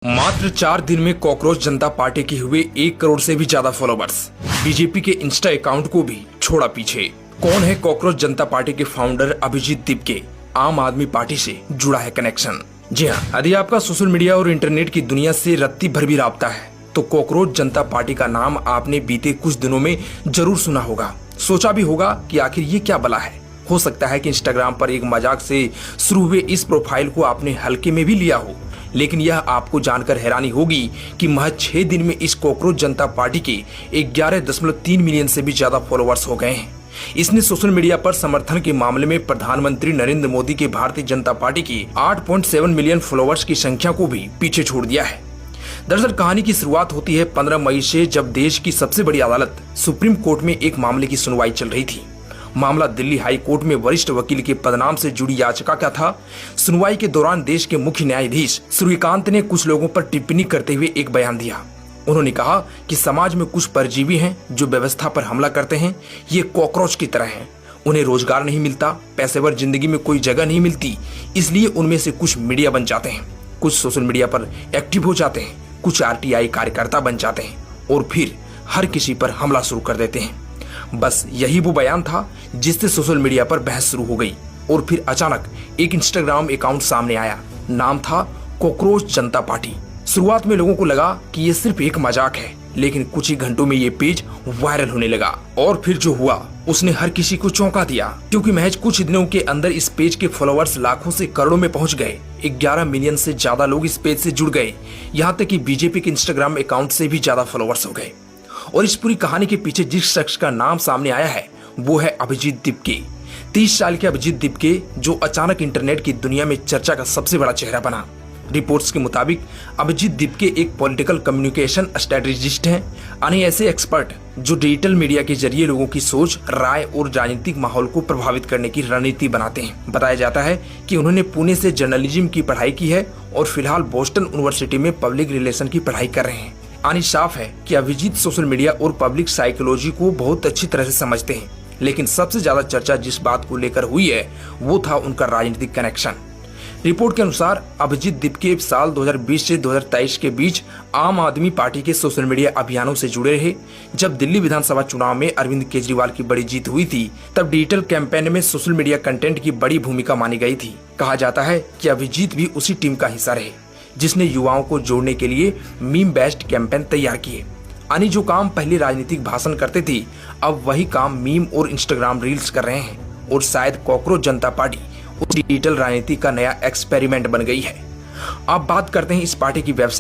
मात्र 4 दिन में कॉकरोच जनता पार्टी के हुए 1 करोड़ से भी ज्यादा फॉलोवर्स। बीजेपी के इंस्टा अकाउंट को भी छोड़ा पीछे। कौन है कॉकरोच जनता पार्टी के फाउंडर अभिजीत दीपके? आम आदमी पार्टी से जुड़ा है कनेक्शन। जी हाँ, यदि आपका सोशल मीडिया और इंटरनेट की दुनिया से रत्ती भर भी राब्ता है तो कॉकरोच जनता पार्टी का नाम आपने बीते कुछ दिनों में जरूर सुना होगा। सोचा भी होगा कि आखिर ये क्या बला है। हो सकता है कि इंस्टाग्राम पर एक मजाक से शुरू हुए इस प्रोफाइल को आपने हल्के में भी लिया हो, लेकिन यह आपको जानकर हैरानी होगी कि महज 6 दिन में इस कॉकरोच जनता पार्टी के 11.3 मिलियन से भी ज्यादा फॉलोअर्स हो गए हैं। इसने सोशल मीडिया पर समर्थन के मामले में प्रधानमंत्री नरेंद्र मोदी के भारतीय जनता पार्टी की 8.7 मिलियन फॉलोअर्स की संख्या को भी पीछे छोड़ दिया है। दरअसल कहानी की शुरुआत होती है 15 मई से, जब देश की सबसे बड़ी अदालत सुप्रीम कोर्ट में एक मामले की सुनवाई चल रही थी। मामला दिल्ली हाई कोर्ट में वरिष्ठ वकील के पदनाम से जुड़ी याचिका का था। सुनवाई के दौरान देश के मुख्य न्यायाधीश सूर्यकांत ने कुछ लोगों पर टिप्पणी करते हुए एक बयान दिया। उन्होंने कहा कि समाज में कुछ परजीवी हैं जो व्यवस्था पर हमला करते हैं। ये कॉकरोच की तरह हैं। उन्हें रोजगार नहीं मिलता, पेशेवर जिंदगी में कोई जगह नहीं मिलती, इसलिए उनमें से कुछ मीडिया बन जाते हैं, कुछ सोशल मीडिया पर एक्टिव हो जाते हैं, कुछ आरटीआई कार्यकर्ता बन जाते हैं और फिर हर किसी पर हमला शुरू कर देते हैं। बस यही वो बयान था जिससे सोशल मीडिया पर बहस शुरू हो गई और फिर अचानक एक इंस्टाग्राम अकाउंट सामने आया। नाम था कॉकरोच जनता पार्टी। शुरुआत में लोगों को लगा कि ये सिर्फ एक मजाक है, लेकिन कुछ ही घंटों में ये पेज वायरल होने लगा और फिर जो हुआ उसने हर किसी को चौंका दिया, क्योंकि महज कुछ दिनों के अंदर इस पेज के फॉलोअर्स लाखों से करोड़ों में पहुंच गए। 11 मिलियन से ज्यादा लोग इस पेज से जुड़ गए। यहाँ तक कि बीजेपी के इंस्टाग्राम अकाउंट से भी ज्यादा फॉलोअर्स हो गए। और इस पूरी कहानी के पीछे जिस शख्स का नाम सामने आया है वो है अभिजीत दीपके। 30 साल के अभिजीत दीपके जो अचानक इंटरनेट की दुनिया में चर्चा का सबसे बड़ा चेहरा बना। रिपोर्ट्स के मुताबिक अभिजीत दीपके एक पॉलिटिकल कम्युनिकेशन स्ट्रेटेजिस्ट हैं, यानी ऐसे एक्सपर्ट जो डिजिटल मीडिया के जरिए लोगों की सोच, राय और राजनीतिक माहौल को प्रभावित करने की रणनीति बनाते हैं। बताया जाता है कि उन्होंने पुणे से जर्नलिज्म की पढ़ाई की है और फिलहाल बोस्टन यूनिवर्सिटी में पब्लिक रिलेशन की पढ़ाई कर रहे हैं। यानी साफ है कि अभिजीत सोशल मीडिया और पब्लिक साइकोलॉजी को बहुत अच्छी तरह से समझते हैं। लेकिन सबसे ज्यादा चर्चा जिस बात को लेकर हुई है वो था उनका राजनीतिक कनेक्शन। रिपोर्ट के अनुसार अभिजीत दीपके साल 2020 से 2023 के बीच आम आदमी पार्टी के सोशल मीडिया अभियानों से जुड़े रहे। जब दिल्ली विधानसभा चुनाव में अरविंद केजरीवाल की बड़ी जीत हुई थी, तब डिजिटल कैंपेन में सोशल मीडिया कंटेंट की बड़ी भूमिका मानी गई थी। कहा जाता है कि अभिजीत भी उसी टीम का हिस्सा रहे जिसने युवाओं को जोड़ने के लिए मीम बेस्ड कैंपेन तैयार किए। यानी जो काम पहले राजनीतिक भाषण करते थे, अब वही काम मीम और इंस्टाग्राम रील्स कर रहे हैं। और शायद कॉकरोच जनता पार्टी उस डिजिटल राजनीति का नया एक्सपेरिमेंट बन गई है। अब बात करते हैं इस पार्टी की वेबसाइट